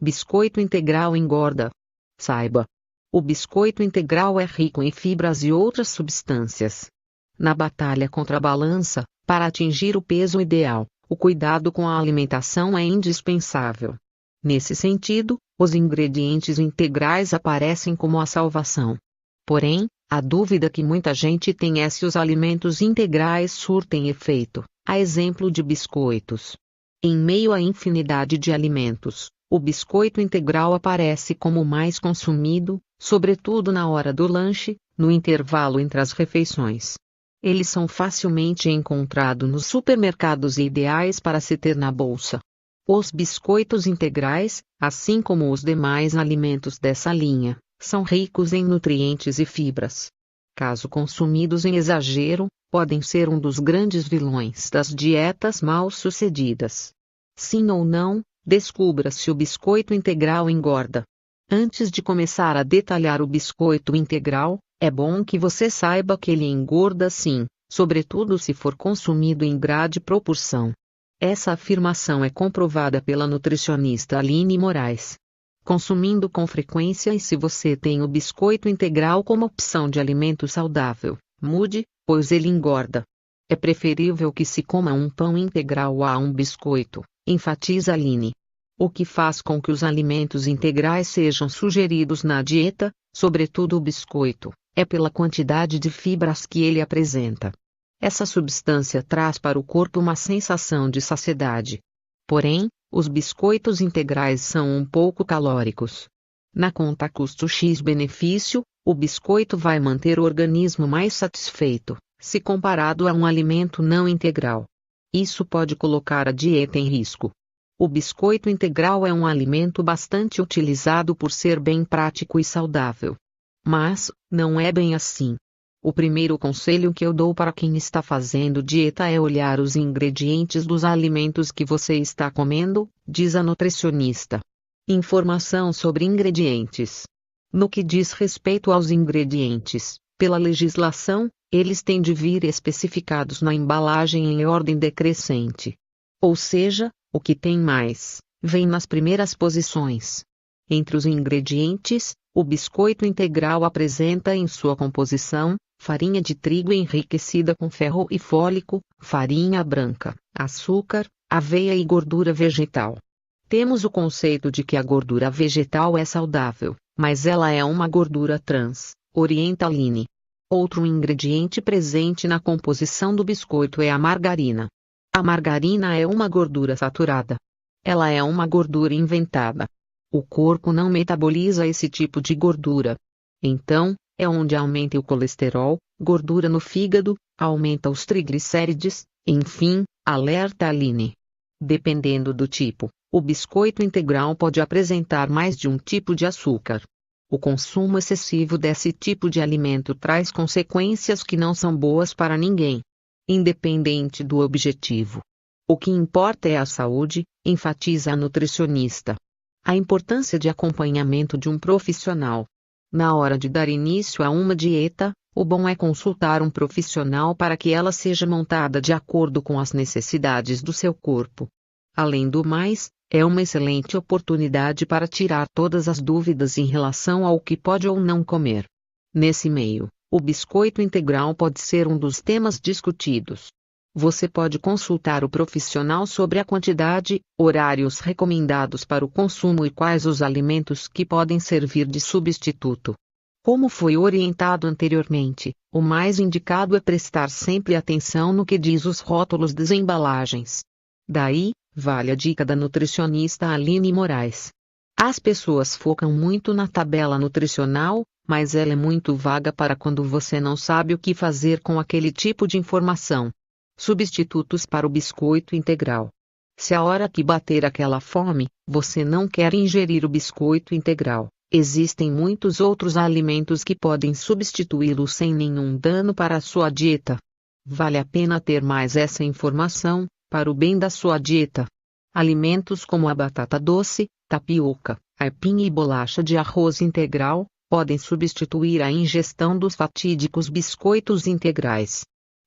Biscoito integral engorda. Saiba! O biscoito integral é rico em fibras e outras substâncias. Na batalha contra a balança, para atingir o peso ideal, o cuidado com a alimentação é indispensável. Nesse sentido, os ingredientes integrais aparecem como a salvação. Porém, a dúvida que muita gente tem é se os alimentos integrais surtem efeito, a exemplo de biscoitos. Em meio à infinidade de alimentos, o biscoito integral aparece como o mais consumido, sobretudo na hora do lanche, no intervalo entre as refeições. Eles são facilmente encontrados nos supermercados e ideais para se ter na bolsa. Os biscoitos integrais, assim como os demais alimentos dessa linha, são ricos em nutrientes e fibras. Caso consumidos em exagero, podem ser um dos grandes vilões das dietas mal-sucedidas. Sim ou não, descubra se o biscoito integral engorda. Antes de começar a detalhar o biscoito integral, é bom que você saiba que ele engorda sim, sobretudo se for consumido em grande proporção. Essa afirmação é comprovada pela nutricionista Aline Moraes. Consumindo com frequência e se você tem o biscoito integral como opção de alimento saudável, mude, pois ele engorda. É preferível que se coma um pão integral a um biscoito, enfatiza Aline. O que faz com que os alimentos integrais sejam sugeridos na dieta, sobretudo o biscoito, é pela quantidade de fibras que ele apresenta. Essa substância traz para o corpo uma sensação de saciedade. Porém, os biscoitos integrais são um pouco calóricos. Na conta custo-X-benefício, o biscoito vai manter o organismo mais satisfeito, se comparado a um alimento não integral. Isso pode colocar a dieta em risco. O biscoito integral é um alimento bastante utilizado por ser bem prático e saudável. Mas, não é bem assim. O primeiro conselho que eu dou para quem está fazendo dieta é olhar os ingredientes dos alimentos que você está comendo, diz a nutricionista. Informação sobre ingredientes. No que diz respeito aos ingredientes, pela legislação, eles têm de vir especificados na embalagem em ordem decrescente. Ou seja, o que tem mais, vem nas primeiras posições. Entre os ingredientes, o biscoito integral apresenta em sua composição, farinha de trigo enriquecida com ferro e fólico, farinha branca, açúcar, aveia e gordura vegetal. Temos o conceito de que a gordura vegetal é saudável, mas ela é uma gordura trans, orienta Aline. Outro ingrediente presente na composição do biscoito é a margarina. A margarina é uma gordura saturada. Ela é uma gordura inventada. O corpo não metaboliza esse tipo de gordura. Então, é onde aumenta o colesterol, gordura no fígado, aumenta os triglicérides, enfim, alerta Aline. Dependendo do tipo, o biscoito integral pode apresentar mais de um tipo de açúcar. O consumo excessivo desse tipo de alimento traz consequências que não são boas para ninguém. Independente do objetivo. O que importa é a saúde, enfatiza a nutricionista. A importância de acompanhamento de um profissional. Na hora de dar início a uma dieta, o bom é consultar um profissional para que ela seja montada de acordo com as necessidades do seu corpo. Além do mais, é uma excelente oportunidade para tirar todas as dúvidas em relação ao que pode ou não comer. Nesse meio, o biscoito integral pode ser um dos temas discutidos. Você pode consultar o profissional sobre a quantidade, horários recomendados para o consumo e quais os alimentos que podem servir de substituto. Como foi orientado anteriormente, o mais indicado é prestar sempre atenção no que diz os rótulos das embalagens. Daí, vale a dica da nutricionista Aline Moraes. As pessoas focam muito na tabela nutricional, mas ela é muito vaga para quando você não sabe o que fazer com aquele tipo de informação. Substitutos para o biscoito integral. Se a hora que bater aquela fome, você não quer ingerir o biscoito integral, existem muitos outros alimentos que podem substituí-lo sem nenhum dano para a sua dieta. Vale a pena ter mais essa informação, para o bem da sua dieta. Alimentos como a batata doce, tapioca, aipim e bolacha de arroz integral, podem substituir a ingestão dos fatídicos biscoitos integrais.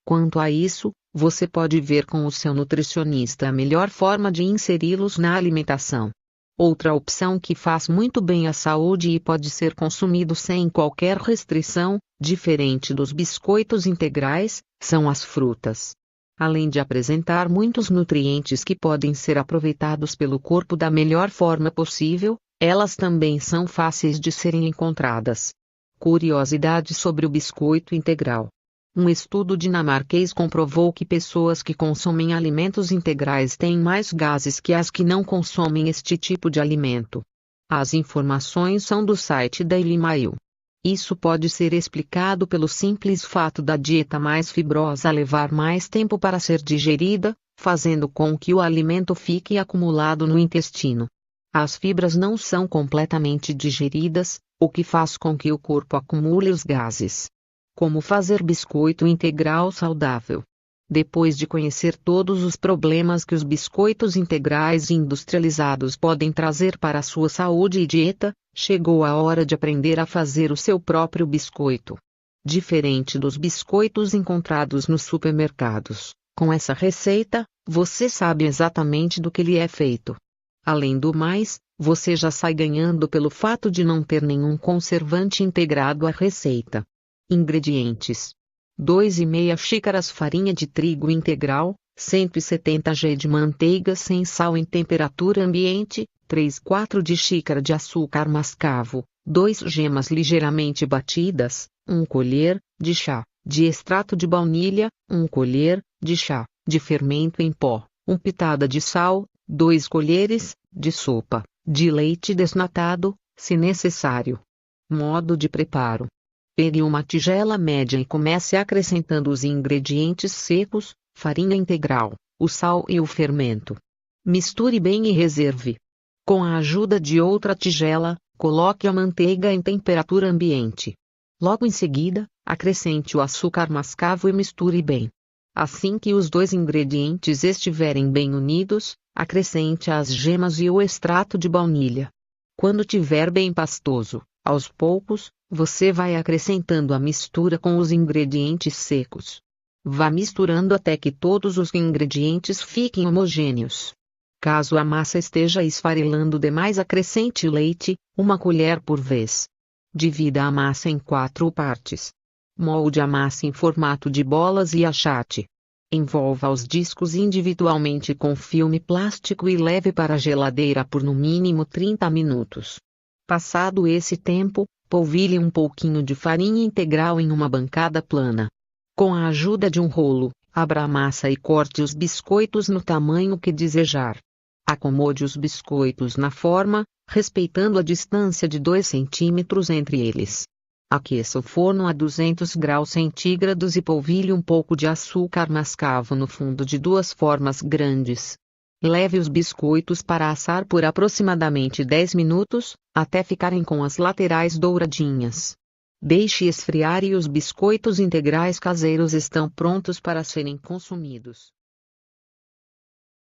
Quanto a isso, você pode ver com o seu nutricionista a melhor forma de inseri-los na alimentação. Outra opção que faz muito bem à saúde e pode ser consumido sem qualquer restrição, diferente dos biscoitos integrais, são as frutas. Além de apresentar muitos nutrientes que podem ser aproveitados pelo corpo da melhor forma possível, elas também são fáceis de serem encontradas. Curiosidade sobre o biscoito integral. Um estudo dinamarquês comprovou que pessoas que consomem alimentos integrais têm mais gases que as que não consomem este tipo de alimento. As informações são do site Daily Mail. Isso pode ser explicado pelo simples fato da dieta mais fibrosa levar mais tempo para ser digerida, fazendo com que o alimento fique acumulado no intestino. As fibras não são completamente digeridas, o que faz com que o corpo acumule os gases. Como fazer biscoito integral saudável? Depois de conhecer todos os problemas que os biscoitos integrais industrializados podem trazer para a sua saúde e dieta, chegou a hora de aprender a fazer o seu próprio biscoito. Diferente dos biscoitos encontrados nos supermercados, com essa receita, você sabe exatamente do que ele é feito. Além do mais, você já sai ganhando pelo fato de não ter nenhum conservante integrado à receita. Ingredientes: 2,5 xícaras farinha de trigo integral, 170 g de manteiga sem sal em temperatura ambiente, 3/4 de xícara de açúcar mascavo, 2 gemas ligeiramente batidas, 1 colher de chá de extrato de baunilha, 1 colher de chá de fermento em pó, 1 pitada de sal, 2 colheres de sopa de leite desnatado, se necessário. Modo de preparo: pegue uma tigela média e comece acrescentando os ingredientes secos, farinha integral, o sal e o fermento. Misture bem e reserve. Com a ajuda de outra tigela, coloque a manteiga em temperatura ambiente. Logo em seguida, acrescente o açúcar mascavo e misture bem. Assim que os dois ingredientes estiverem bem unidos, acrescente as gemas e o extrato de baunilha. Quando tiver bem pastoso, aos poucos, você vai acrescentando a mistura com os ingredientes secos. Vá misturando até que todos os ingredientes fiquem homogêneos. Caso a massa esteja esfarelando demais, acrescente leite, 1 colher por vez. Divida a massa em 4 partes. Molde a massa em formato de bolas e achate. Envolva os discos individualmente com filme plástico e leve para a geladeira por no mínimo 30 minutos. Passado esse tempo, polvilhe um pouquinho de farinha integral em uma bancada plana. Com a ajuda de um rolo, abra a massa e corte os biscoitos no tamanho que desejar. Acomode os biscoitos na forma, respeitando a distância de 2 centímetros entre eles. Aqueça o forno a 200 graus centígrados e polvilhe um pouco de açúcar mascavo no fundo de 2 formas grandes. Leve os biscoitos para assar por aproximadamente 10 minutos, até ficarem com as laterais douradinhas. Deixe esfriar e os biscoitos integrais caseiros estão prontos para serem consumidos.